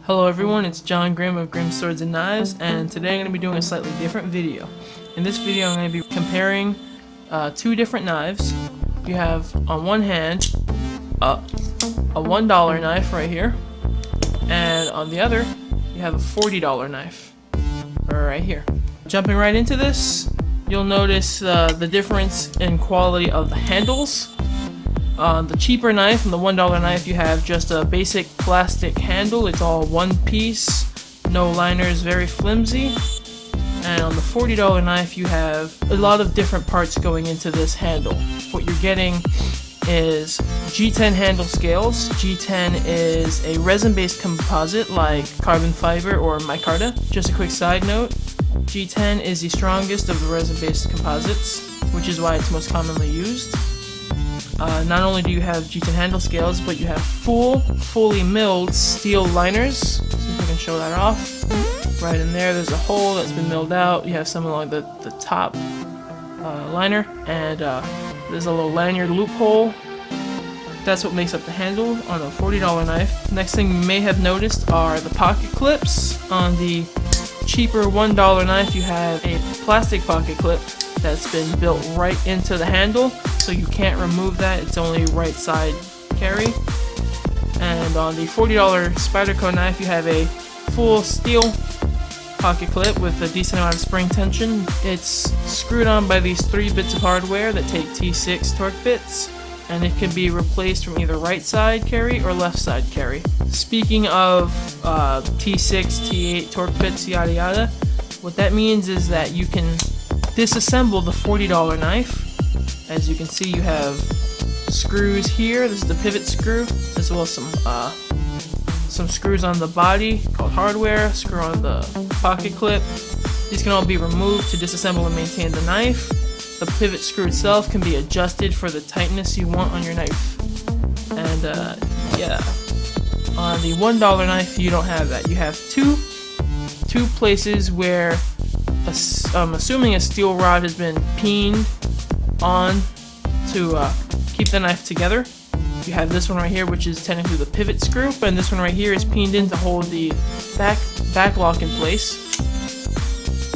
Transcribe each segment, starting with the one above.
Hello everyone, it's John Grimm of Grimm Swords and Knives, and today I'm going to be doing a slightly different video. In this video I'm going to be comparing two different knives. You have on one hand a $1 knife right here, and on the other you have a $40 knife right here. Jumping right into this, you'll notice the difference in quality of the handles. On the cheaper knife, and the $1 knife, you have just a basic plastic handle. It's all one piece, no liners, very flimsy. And on the $40 knife, you have a lot of different parts going into this handle. What you're getting is G10 handle scales. G10 is a resin-based composite like carbon fiber or micarta. Just a quick side note, G10 is the strongest of the resin-based composites, which is why it's most commonly used. Not only do you have G10 handle scales, but you have fully milled steel liners. See if I can show that off. Right in there, there's a hole that's been milled out. You have some along the top liner, and there's a little lanyard loophole. That's what makes up the handle on a $40 knife. Next thing you may have noticed are the pocket clips. On the cheaper $1 knife, you have a plastic pocket clip that's been built right into the handle, so you can't remove that. It's only right side carry. And on the $40 Spyderco knife, you have a full steel pocket clip with a decent amount of spring tension. It's screwed on by these 3 bits of hardware that take T6 torque bits, and it can be replaced from either right side carry or left side carry. Speaking of T6, T8 torque bits, yada yada, what that means is that you can disassemble the $40 knife. As you can see, you have screws here. This is the pivot screw, as well as some screws on the body called hardware, screw on the pocket clip. These can all be removed to disassemble and maintain the knife. The pivot screw itself can be adjusted for the tightness you want on your knife. And yeah, on the $1 knife you don't have that. You have two places where I'm assuming a steel rod has been peened on to keep the knife together. You have this one right here, which is technically the pivot screw, and this one right here is peened in to hold the back lock in place.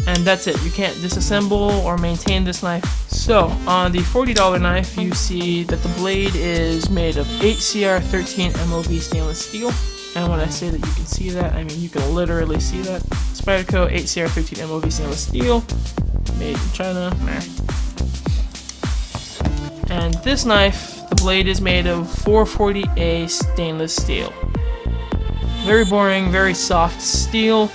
And that's it. You can't disassemble or maintain this knife. So on the $40 knife, you see that the blade is made of 8CR13 MOV stainless steel. And when I say that you can see that, I mean you can literally see that. Spyderco 8CR13 MOV stainless steel, made in China. And this knife, the blade is made of 440A stainless steel. Very boring, very soft steel,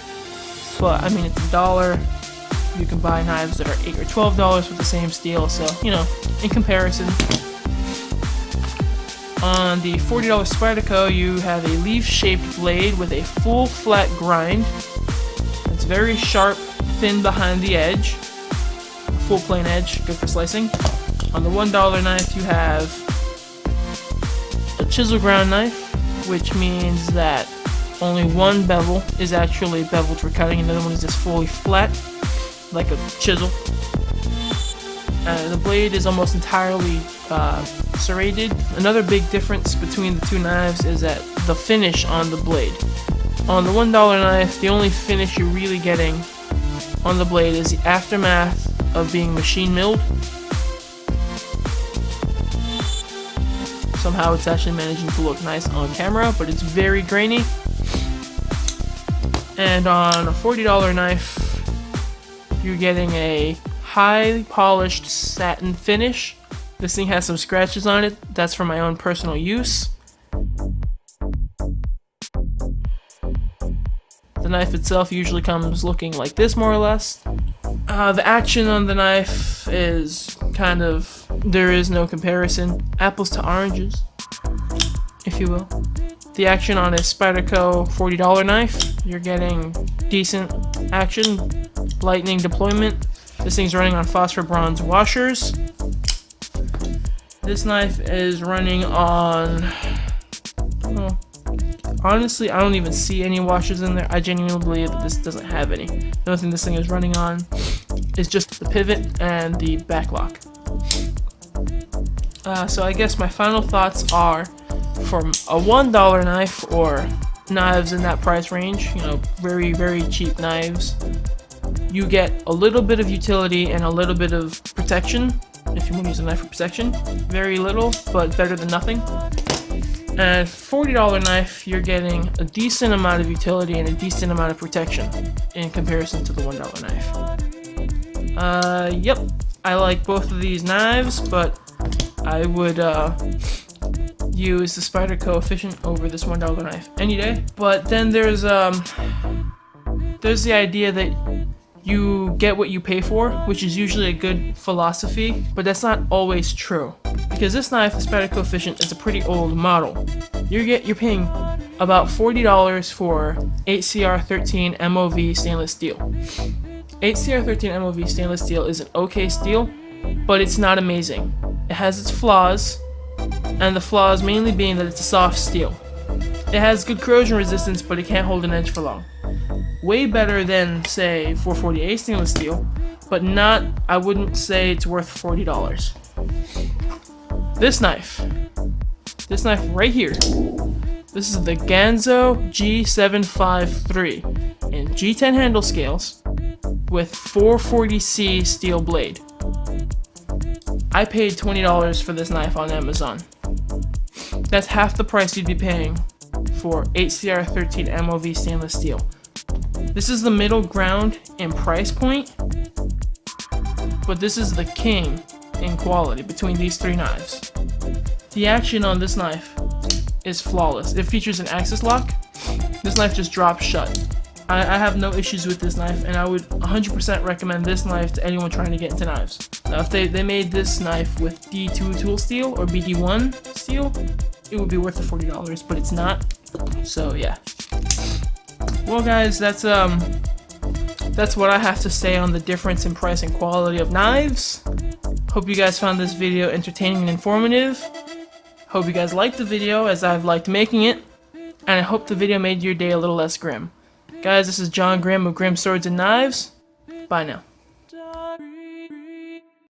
but I mean it's $1. You can buy knives that are $8 or $12 with the same steel, so you know, in comparison. On the $40 Spyderco, you have a leaf-shaped blade with a full flat grind. It's very sharp, thin behind the edge. Full plain edge, good for slicing. On the $1 knife, you have a chisel ground knife, which means that only one bevel is actually beveled for cutting, and the other one is just fully flat, like a chisel. The blade is almost entirely serrated. Another big difference between the two knives is that the finish on the blade. On the $1 knife, the only finish you're really getting on the blade is the aftermath of being machine milled. Somehow it's actually managing to look nice on camera, but it's very grainy. And on a $40 knife, you're getting a highly polished satin finish. This thing has some scratches on it. That's for my own personal use. The knife itself usually comes looking like this, more or less. The action on the knife is kind of, there is no comparison. Apples to oranges, if you will. The action on a Spyderco $40 knife, you're getting decent action, lightning deployment. This thing's running on phosphor bronze washers. This knife is running on, well, honestly, I don't even see any washers in there. I genuinely believe that this doesn't have any. The only thing this thing is running on is just the pivot and the back lock. So I guess my final thoughts are, for a $1 knife or knives in that price range, you know, very, very cheap knives, you get a little bit of utility and a little bit of protection. If you want to use a knife for protection, very little, but better than nothing. And $40 knife, you're getting a decent amount of utility and a decent amount of protection in comparison to the $1 knife. Yep, I like both of these knives, but I would use the Spyderco Efficient over this $1 knife any day. But then there's the idea that you get what you pay for, which is usually a good philosophy, but that's not always true. Because this knife, the Spyderco Efficient, is a pretty old model. You're paying about $40 for 8CR13 MOV stainless steel. 8CR13 MOV stainless steel is an okay steel, but it's not amazing. It has its flaws, and the flaws mainly being that it's a soft steel. It has good corrosion resistance, but it can't hold an edge for long. Way better than, say, 440A stainless steel, but not, I wouldn't say it's worth $40. This knife right here, this is the Ganzo G753 in G10 handle scales with 440C steel blade. I paid $20 for this knife on Amazon. That's half the price you'd be paying for 8CR13 MOV stainless steel. This is the middle ground in price point, but this is the king in quality between these three knives. The action on this knife is flawless. It features an axis lock. This knife just drops shut. I have no issues with this knife, and I would 100% recommend this knife to anyone trying to get into knives. Now, if they made this knife with D2 tool steel or BD1 steel, it would be worth the $40, but it's not. So yeah. Well, guys, that's what I have to say on the difference in price and quality of knives. Hope you guys found this video entertaining and informative. Hope you guys liked the video as I've liked making it, and I hope the video made your day a little less grim. Guys, this is John Grimm of Grimm Swords and Knives. Bye now.